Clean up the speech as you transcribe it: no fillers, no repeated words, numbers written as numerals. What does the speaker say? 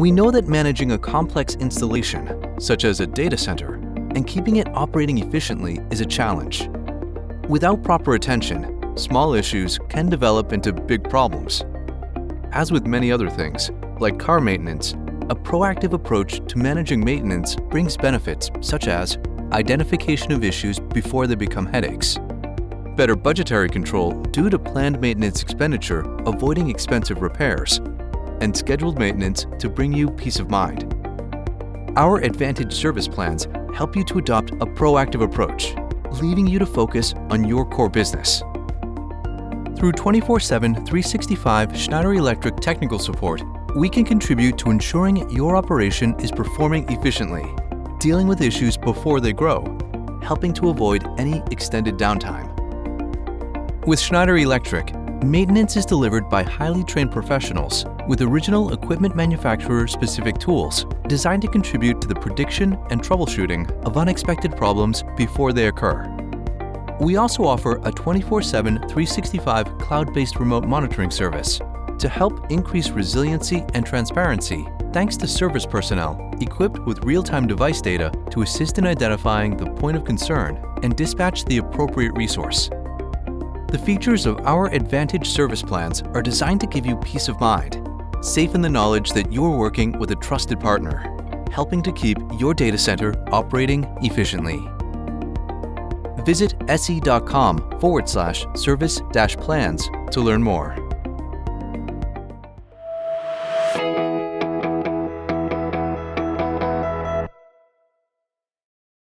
We know that managing a complex installation, such as a data center, and keeping it operating efficiently is a challenge. Without proper attention, small issues can develop into big problems. As with many other things, like car maintenance, a proactive approach to managing maintenance brings benefits such as identification of issues before they become headaches, better budgetary control due to planned maintenance expenditure avoiding expensive repairs, and scheduled maintenance to bring you peace of mind. Our Advantage service plans help you to adopt a proactive approach, leaving you to focus on your core business. Through 24/7, 365 Schneider Electric technical support, we can contribute to ensuring your operation is performing efficiently, dealing with issues before they grow, helping to avoid any extended downtime. With Schneider Electric, maintenance is delivered by highly trained professionals with original equipment manufacturer-specific tools designed to contribute to the prediction and troubleshooting of unexpected problems before they occur. We also offer a 24/7, 365 cloud-based remote monitoring service to help increase resiliency and transparency thanks to service personnel equipped with real-time device data to assist in identifying the point of concern and dispatch the appropriate resource. The features of our Advantage service plans are designed to give you peace of mind, safe in the knowledge that you're working with a trusted partner, helping to keep your data center operating efficiently. Visit se.com/service-plans to learn more.